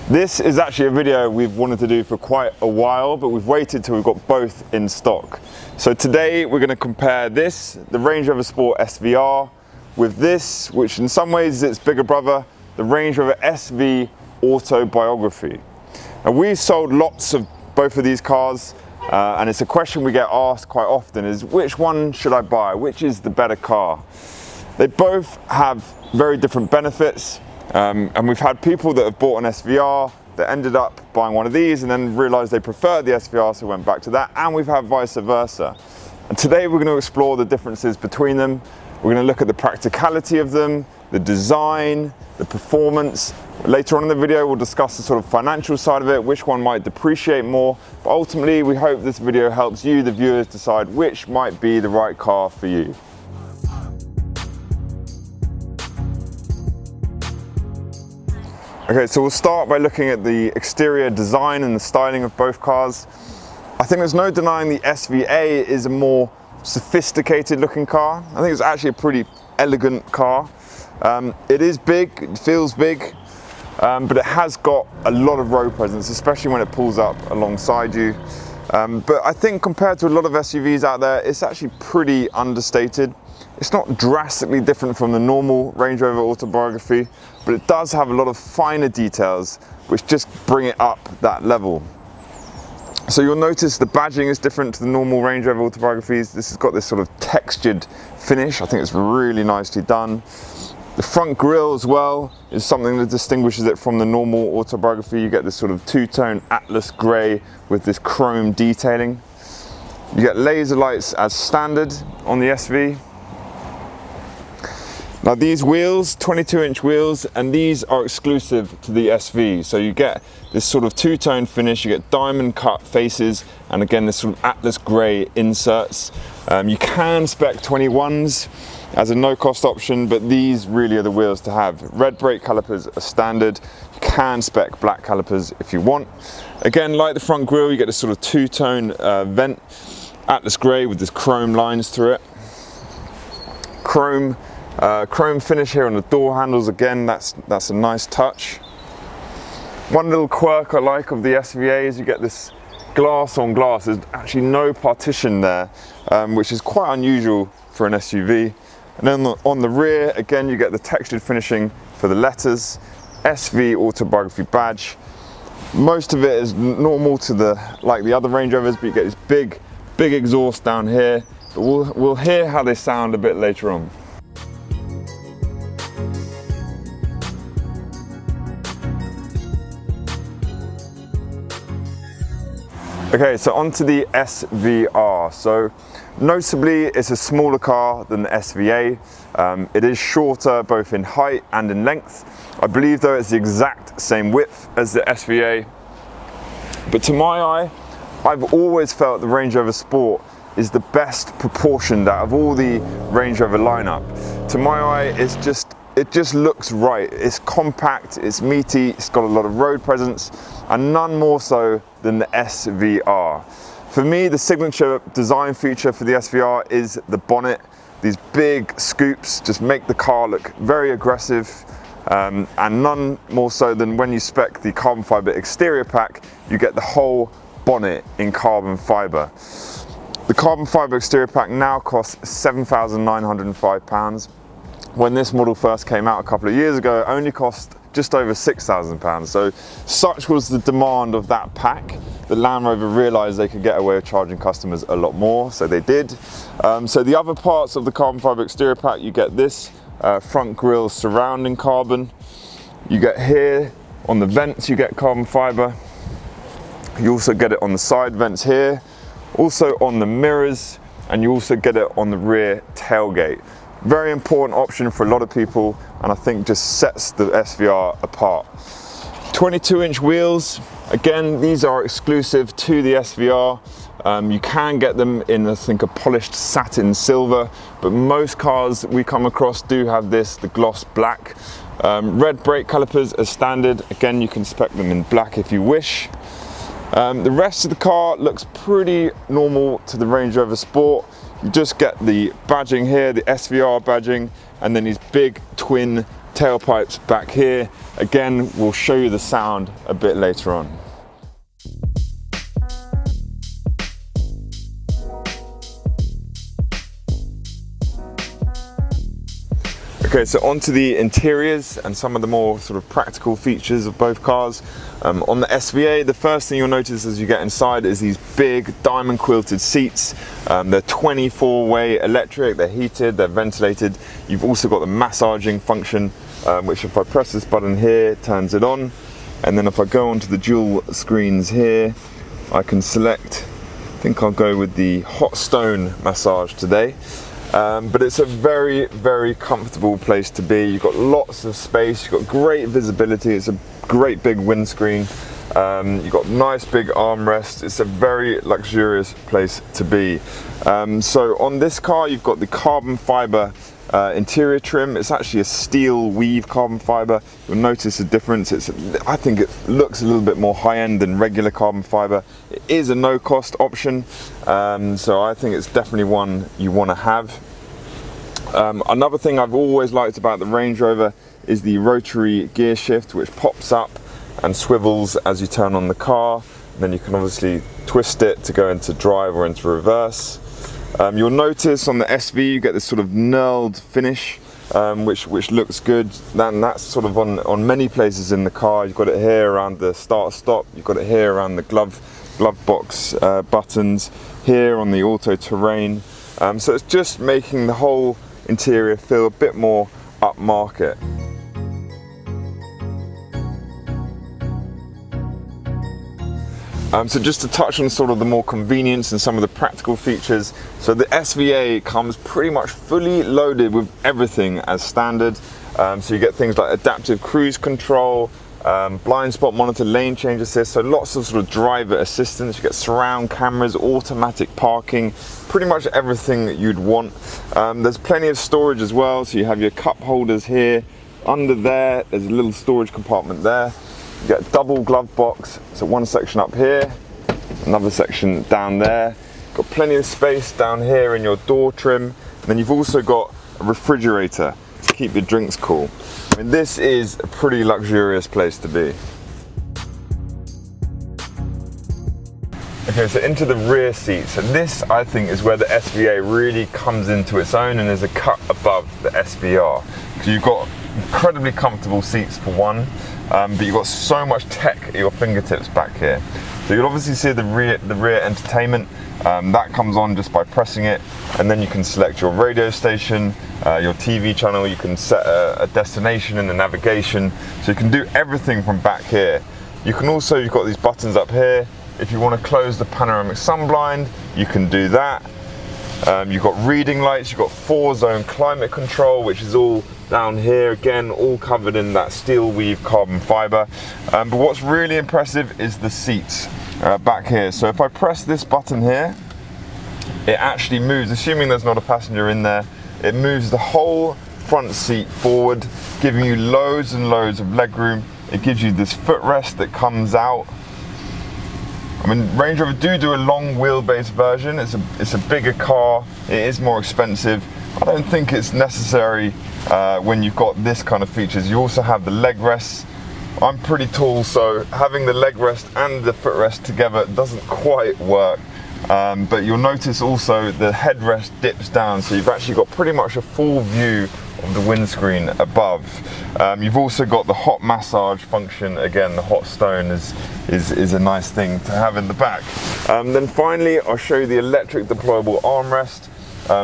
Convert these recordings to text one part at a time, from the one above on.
This is actually a video we've wanted to do for quite a while, but we've waited till we've got both in stock. So today we're going to compare this, the Range Rover Sport SVR, with this, which in some ways is its bigger brother, the Range Rover SV Autobiography. And we've sold lots of both of these cars, and it's a question we get asked quite often is, which one should I buy? Which is the better car? They both have very different benefits. And we've had people that have bought an SVR that ended up buying one of these and then realized they preferred the SVR, so went back to that, and we've had vice versa. And today we're going to explore the differences between them. We're going to look at the practicality of them, the design, the performance. Later on in the video we'll discuss the sort of financial side of it, which one might depreciate more, but ultimately we hope this video helps you, the viewers, decide which might be the right car for you. Okay, so we'll start by looking at the exterior design and the styling of both cars. I think there's no denying the SVA is a more sophisticated looking car. I think it's actually a pretty elegant car. It is big, it feels big, but it has got a lot of road presence, especially when it pulls up alongside you. But I think compared to a lot of SUVs out there, it's actually pretty understated. It's not drastically different from the normal Range Rover Autobiography, but it does have a lot of finer details which just bring it up that level. So you'll notice the badging is different to the normal Range Rover Autobiographies. This has got this sort of textured finish. I think it's really nicely done. The front grille as well is something that distinguishes it from the normal Autobiography. You get this sort of two-tone Atlas grey with this chrome detailing. You get laser lights as standard on the SV. Now these wheels, 22-inch wheels, and these are exclusive to the SV. So you get this sort of two-tone finish, you get diamond cut faces, and again this sort of Atlas grey inserts. You can spec 21s as a no-cost option, but these really are the wheels to have. Red brake calipers are standard. You can spec black calipers if you want. Again, like the front grille, you get this sort of two-tone vent, Atlas grey with this chrome lines through it. Chrome finish here on the door handles. Again, that's a nice touch. One little quirk I like of the SVA is you get this glass on glass. There's actually no partition there, which is quite unusual for an SUV. And then on the rear, again, you get the textured finishing for the letters, SV Autobiography badge. Most of it is normal to like the other Range Rovers, but you get this big exhaust down here. But we'll hear how they sound a bit later on. Okay, so onto the SVR. So notably, it's a smaller car than the SVA. It is shorter both in height and in length. I believe though it's the exact same width as the SVA. But to my eye, I've always felt the Range Rover Sport is the best proportioned out of all the Range Rover lineup. To my eye, it just looks right. It's compact, it's meaty, it's got a lot of road presence, and none more so than the SVR. For me, the signature design feature for the SVR is the bonnet. These big scoops just make the car look very aggressive, and none more so than when you spec the carbon fiber exterior pack, you get the whole bonnet in carbon fiber. The carbon fiber exterior pack now costs £7,905. When this model first came out a couple of years ago, it only cost just over £6,000. So such was the demand of that pack that Land Rover realised they could get away with charging customers a lot more, so they did. So the other parts of the carbon fibre exterior pack, you get this front grille surrounding carbon. You get here on the vents, you get carbon fibre. You also get it on the side vents here, also on the mirrors, and you also get it on the rear tailgate. Very important option for a lot of people, and I think just sets the SVR apart. 22-inch wheels, again, these are exclusive to the SVR. You can get them in, I think, a polished satin silver, but most cars we come across do have this, the gloss black. Red brake calipers are standard. Again, you can spec them in black if you wish. The rest of the car looks pretty normal to the Range Rover Sport. You just get the badging here, the SVR badging, and then these big twin tailpipes back here. Again, we'll show you the sound a bit later on. Okay, so onto the interiors and some of the more sort of practical features of both cars. On the SVA, the first thing you'll notice as you get inside is these big diamond quilted seats. They're 24-way electric, they're heated, they're ventilated. You've also got the massaging function, which if I press this button here, turns it on. And then if I go onto the dual screens here, I can select, I think I'll go with the hot stone massage today. But it's a very, very comfortable place to be. You've got lots of space, you've got great visibility, it's a great big windscreen, you've got nice big armrests. It's a very luxurious place to be. So on this car you've got the carbon fiber interior trim. It's actually a steel weave carbon fiber. You'll notice a difference. I think it looks a little bit more high-end than regular carbon fiber. It is a no-cost option, so I think it's definitely one you want to have. Another thing I've always liked about the Range Rover is the rotary gear shift, which pops up and swivels as you turn on the car. And then you can obviously twist it to go into drive or into reverse. You'll notice on the SV you get this sort of knurled finish, which looks good. And that's sort of on many places in the car. You've got it here around the start-stop, you've got it here around the glove box buttons, here on the auto terrain. So it's just making the whole interior feel a bit more upmarket. So just to touch on sort of the more convenience and some of the practical features. So the SVA comes pretty much fully loaded with everything as standard. So you get things like adaptive cruise control, blind spot monitor, lane change assist, so lots of sort of driver assistance. You get surround cameras, automatic parking, pretty much everything that you'd want. There's plenty of storage as well, so you have your cup holders here. Under there's a little storage compartment there. You get a double glove box, so one section up here, another section down there. Got plenty of space down here in your door trim, and then you've also got a refrigerator to keep your drinks cool. I mean, this is a pretty luxurious place to be. Okay, so into the rear seats, and this I think is where the SVA really comes into its own and is a cut above the SVR. So you've got incredibly comfortable seats for one, but you've got so much tech at your fingertips back here. So you'll obviously see the rear entertainment. That comes on just by pressing it, and then you can select your radio station, your TV channel. You can set a destination and a navigation, so you can do everything from back here. You can also, you've got these buttons up here. If you want to close the panoramic sun blind, you can do that. You've got reading lights, you've got 4-zone climate control, which is all down here, again, all covered in that steel weave carbon fiber. But what's really impressive is the seats back here. So if I press this button here, it actually moves, assuming there's not a passenger in there, it moves the whole front seat forward, giving you loads and loads of leg room. It gives you this footrest that comes out. I mean, Range Rover do a long wheelbase version. It's a bigger car, it is more expensive. I don't think it's necessary when you've got this kind of features. You also have the leg rests. I'm pretty tall, so having the leg rest and the footrest together doesn't quite work. But you'll notice also the headrest dips down, so you've actually got pretty much a full view of the windscreen above. You've also got the hot massage function. Again, the hot stone is a nice thing to have in the back. Then finally, I'll show you the electric deployable armrest.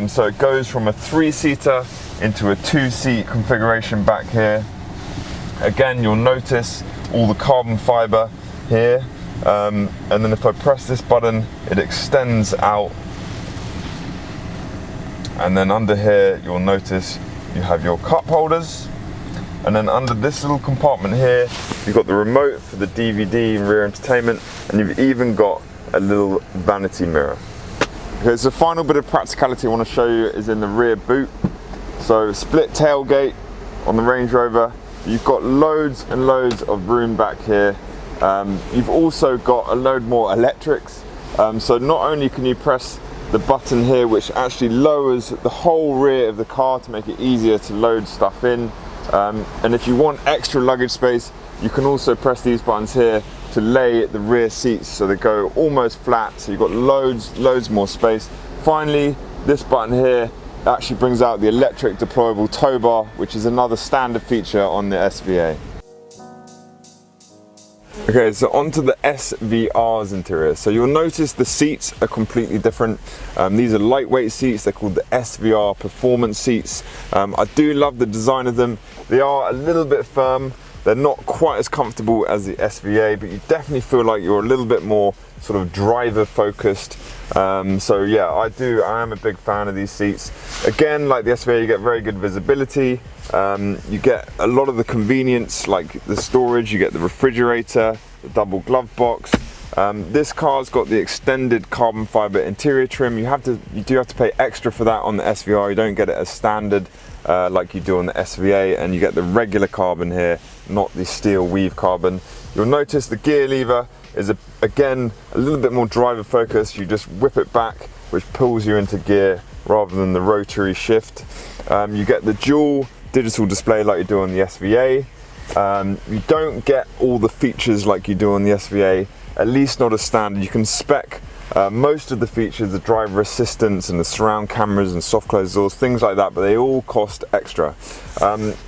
So it goes from a 3-seater into a 2-seat configuration back here. Again, you'll notice all the carbon fiber here. And then if I press this button, it extends out. And then under here, you'll notice you have your cup holders. And then under this little compartment here, you've got the remote for the DVD and rear entertainment, and you've even got a little vanity mirror. Okay, so the final bit of practicality I want to show you is in the rear boot. So split tailgate on the Range Rover. You've got loads and loads of room back here. You've also got a load more electrics. So not only can you press the button here, which actually lowers the whole rear of the car to make it easier to load stuff in. And if you want extra luggage space, you can also press these buttons here to lay the rear seats so they go almost flat, so you've got loads more space. Finally, this button here actually brings out the electric deployable tow bar, which is another standard feature on the SVA. Okay, so onto the SVR's interior. So you'll notice the seats are completely different. These are lightweight seats. They're called the SVR Performance seats. I do love the design of them. They are a little bit firm. They're not quite as comfortable as the SVA, but you definitely feel like you're a little bit more sort of driver focused. So yeah, I am a big fan of these seats. Again, like the SVA, you get very good visibility. You get a lot of the convenience, like the storage, you get the refrigerator, the double glove box. This car's got the extended carbon fiber interior trim. You do have to pay extra for that on the SVR. You don't get it as standard like you do on the SVA, and you get the regular carbon here, not the steel weave carbon. You'll notice the gear lever is again a little bit more driver focused. You just whip it back, which pulls you into gear rather than the rotary shift. You get the dual digital display like you do on the SVA. You don't get all the features like you do on the SVA, at least not as standard. You can spec most of the features, the driver assistance and the surround cameras and soft close doors, things like that, but they all cost extra.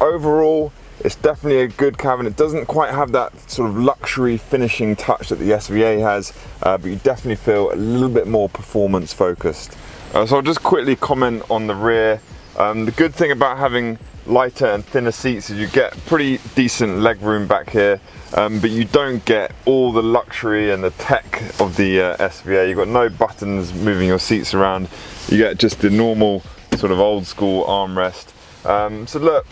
Overall, it's definitely a good cabin. It doesn't quite have that sort of luxury finishing touch that the SVA has, but you definitely feel a little bit more performance focused. So I'll just quickly comment on the rear. The good thing about having lighter and thinner seats is you get pretty decent leg room back here, but you don't get all the luxury and the tech of the SVA. You've got no buttons moving your seats around. You get just the normal sort of old school armrest. So look,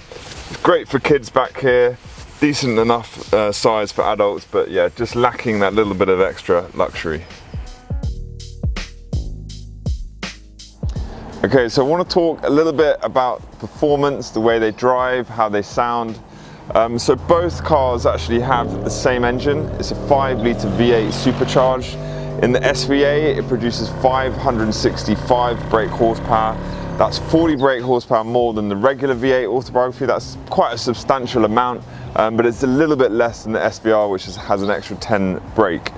it's great for kids back here, decent enough size for adults, but yeah, just lacking that little bit of extra luxury. Okay, so I want to talk a little bit about performance, the way they drive, how they sound. So both cars actually have the same engine. It's a 5-litre V8 supercharged. In the SVA, it produces 565 brake horsepower. That's 40 brake horsepower more than the regular V8 autobiography. That's quite a substantial amount, but it's a little bit less than the SVR, which has an extra 10 brake.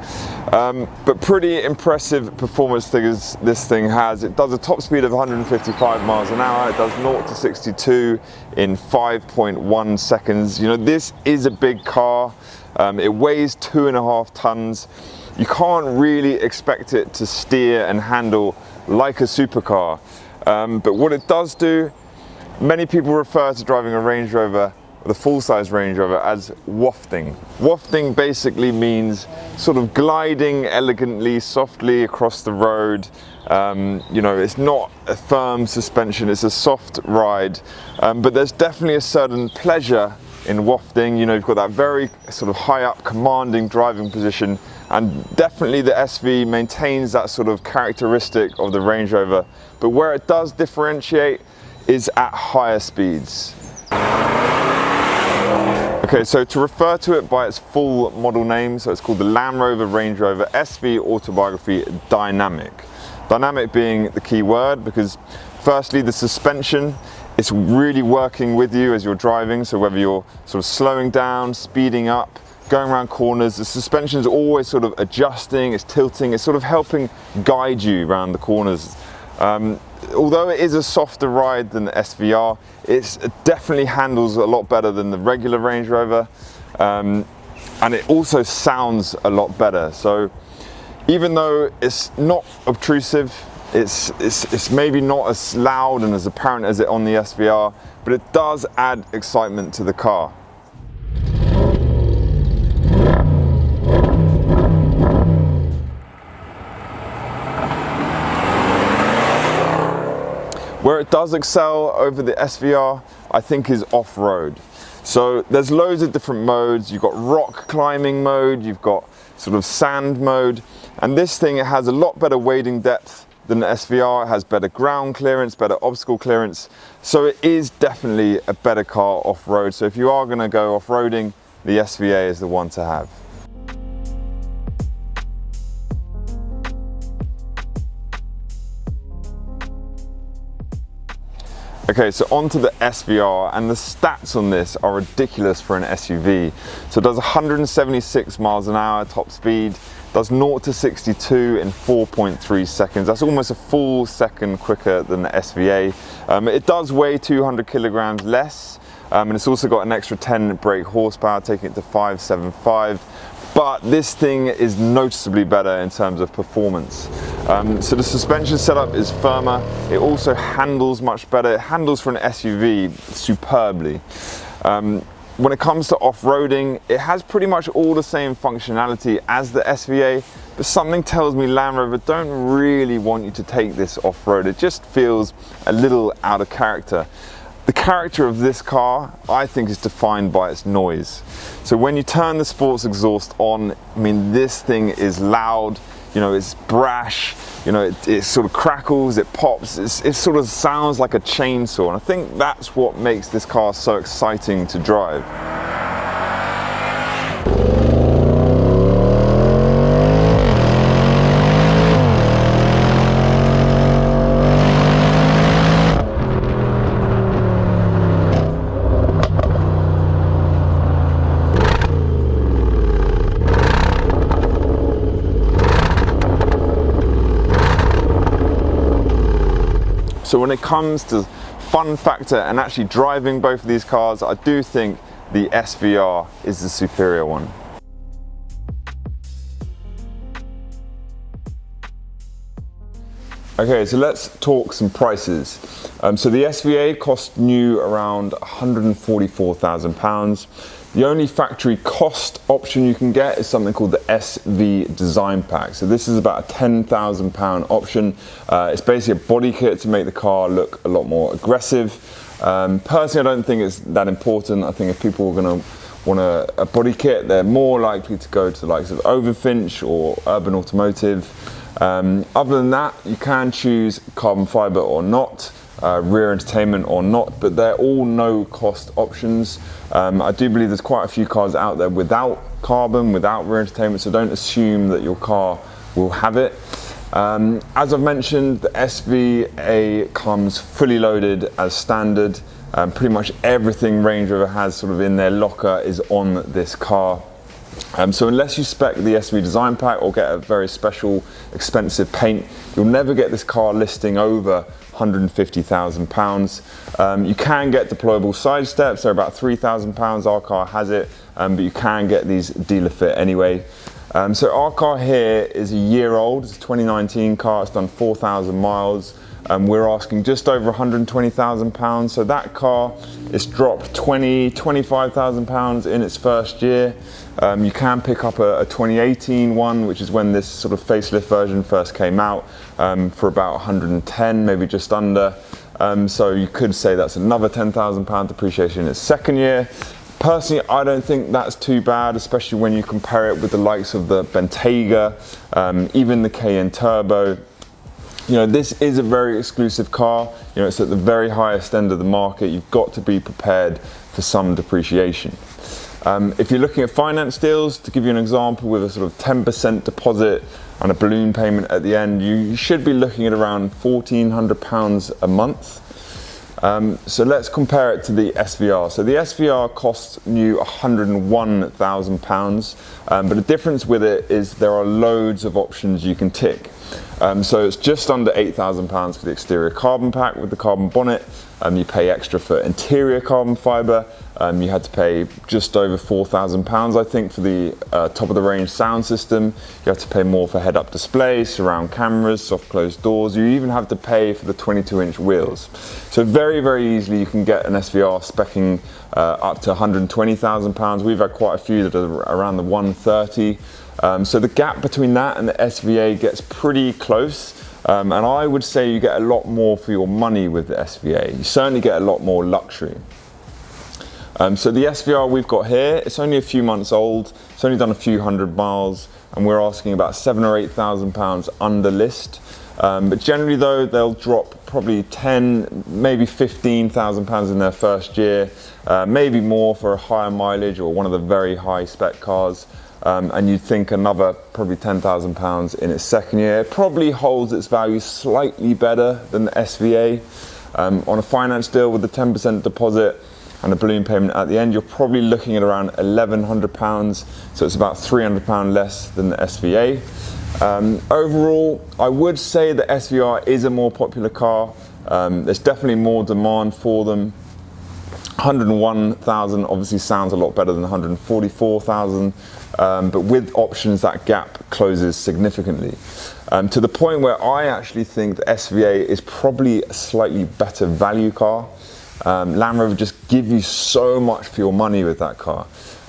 But pretty impressive performance figures this thing has. It does a top speed of 155 miles an hour. It does 0 to 62 in 5.1 seconds. You know, this is a big car. It weighs 2.5 tons. You can't really expect it to steer and handle like a supercar. But what it does do, many people refer to driving a Range Rover, the full-size Range Rover, as wafting. Wafting basically means sort of gliding elegantly, softly across the road. You know, it's not a firm suspension, it's a soft ride. But there's definitely a certain pleasure in wafting. You know, you've got that very sort of high up, commanding driving position, and definitely the SV maintains that sort of characteristic of the Range Rover. But where it does differentiate is at higher speeds. Okay, so to refer to it by its full model name, so it's called the Land Rover Range Rover SV Autobiography Dynamic. Dynamic being the key word, because firstly, the suspension, it's really working with you as you're driving. So whether you're sort of slowing down, speeding up, going around corners, the suspension is always sort of adjusting, it's tilting, it's sort of helping guide you around the corners. Although it is a softer ride than the SVR, it definitely handles a lot better than the regular Range Rover, and it also sounds a lot better. So even though it's not obtrusive, it's maybe not as loud and as apparent as it on the SVR, but it does add excitement to the car. Where it does excel over the SVR, I think, is off-road. So there's loads of different modes. You've got rock climbing mode, you've got sort of sand mode, and this thing, it has a lot better wading depth than the SVR. It has better ground clearance, better obstacle clearance. So it is definitely a better car off-road. So if you are gonna go off-roading, the SVA is the one to have. Okay, so onto the SVR, and the stats on this are ridiculous for an SUV. So it does 176 miles an hour top speed, does 0 to 62 in 4.3 seconds. That's almost a full second quicker than the SVA. It does weigh 200 kilograms less, and it's also got an extra 10 brake horsepower, taking it to 575. But this thing is noticeably better in terms of performance. So the suspension setup is firmer. It also handles much better. It handles for an SUV superbly. When it comes to off-roading, it has pretty much all the same functionality as the SVA, but something tells me Land Rover don't really want you to take this off-road. It just feels a little out of character. The character of this car, I think, is defined by its noise. So when you turn the sports exhaust on, I mean, this thing is loud, you know, it's brash, you know, it sort of crackles, it pops, it sort of sounds like a chainsaw. And I think that's what makes this car so exciting to drive. So when it comes to fun factor and actually driving both of these cars, I do think the SVR is the superior one. Okay, so let's talk some prices. So the SVA cost new around £144,000. The only factory cost option you can get is something called the SV Design Pack. So this is about a £10,000 option. It's basically a body kit to make the car look a lot more aggressive. Personally, I don't think it's that important. I think if people are going to want a body kit, they're more likely to go to the likes of Overfinch or Urban Automotive. Other than that, you can choose carbon fiber or not, rear entertainment or not, but they're all no cost options. I do believe there's quite a few cars out there without carbon, without rear entertainment, so don't assume that your car will have it. As I've mentioned, the SVA comes fully loaded as standard. Pretty much everything Range Rover has sort of in their locker is on this car. So unless you spec the SV Design Pack or get a very special expensive paint, you'll never get this car listing over £150,000. You can get deployable side steps, they're about £3,000, our car has it, but you can get these dealer fit anyway. So our car here is a year old, it's a 2019 car, it's done 4,000 miles. We're asking just over £120,000, so that car is dropped £25,000 in its first year. You can pick up a 2018 one, which is when this sort of facelift version first came out, for about 110, maybe just under. So you could say that's another £10,000 depreciation in its second year. Personally, I don't think that's too bad, especially when you compare it with the likes of the Bentayga, even the Cayenne Turbo. You know, this is a very exclusive car. You know, it's at the very highest end of the market. You've got to be prepared for some depreciation. If you're looking at finance deals, to give you an example, with a sort of 10% deposit and a balloon payment at the end, you should be looking at around £1,400 a month. So let's compare it to the SVR. So the SVR costs new £101,000, but the difference with it is there are loads of options you can tick. So it's just under £8,000 for the exterior carbon pack with the carbon bonnet. You pay extra for interior carbon fibre. You had to pay just over £4,000, I think, for the top of the range sound system. You have to pay more for head-up display, surround cameras, soft closed doors. You even have to pay for the 22-inch wheels. So very, very easily you can get an SVR speccing up to £120,000. We've had quite a few that are around the 130. So the gap between that and the SVA gets pretty close. And I would say you get a lot more for your money with the SVA. You certainly get a lot more luxury. So the SVR we've got here, it's only a few months old, it's only done a few hundred miles, and we're asking about £7,000 or £8,000 under list. But generally though, they'll drop probably 10, maybe £15,000 in their first year, maybe more for a higher mileage or one of the very high spec cars. And you'd think another probably £10,000 in its second year. It probably holds its value slightly better than the SVA. On a finance deal with a 10% deposit and a balloon payment at the end, you're probably looking at around £1,100, so it's about £300 less than the SVA. Overall, I would say the SVR is a more popular car. There's definitely more demand for them. 101,000 obviously sounds a lot better than 144,000, but with options that gap closes significantly. To the point where I actually think the SVA is probably a slightly better value car. Land Rover just give you so much for your money with that car.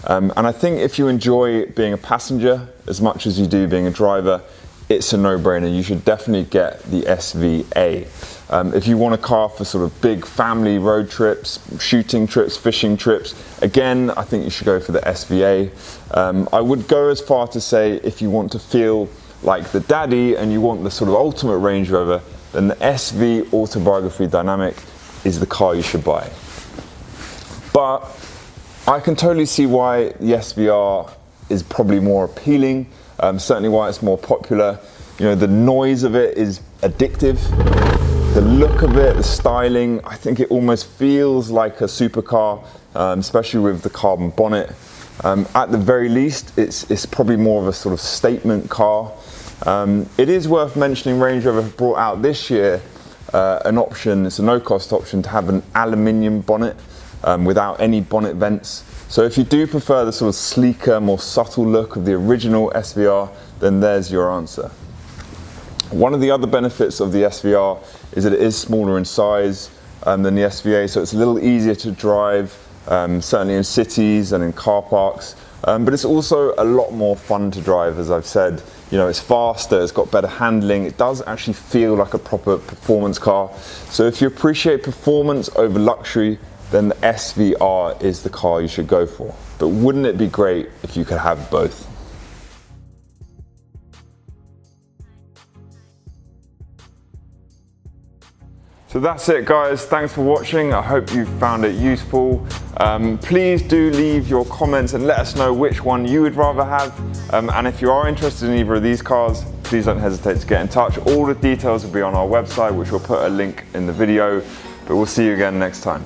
And I think if you enjoy being a passenger as much as you do being a driver, it's a no-brainer. You should definitely get the SVA. If you want a car for sort of big family road trips, shooting trips, fishing trips, again, I think you should go for the SVA. I would go as far to say if you want to feel like the daddy and you want the sort of ultimate Range Rover, then the SV Autobiography Dynamic is the car you should buy. But I can totally see why the SVR is probably more appealing, certainly why it's more popular. You know, the noise of it is addictive. The look of it, the styling, I think it almost feels like a supercar, especially with the carbon bonnet. At the very least, it's probably more of a sort of statement car. It is worth mentioning Range Rover brought out this year an option, it's a no-cost option to have an aluminium bonnet without any bonnet vents. So if you do prefer the sort of sleeker, more subtle look of the original SVR, then there's your answer. One of the other benefits of the SVR is that it is smaller in size than the SVA, so it's a little easier to drive, certainly in cities and in car parks. But it's also a lot more fun to drive, as I've said. You know, it's faster, it's got better handling, it does actually feel like a proper performance car. So if you appreciate performance over luxury, then the SVR is the car you should go for. But wouldn't it be great if you could have both? So that's it, guys. Thanks for watching. I hope you found it useful. Please do leave your comments and let us know which one you would rather have. And if you are interested in either of these cars, please don't hesitate to get in touch. All the details will be on our website, which we'll put a link in the video. But we'll see you again next time.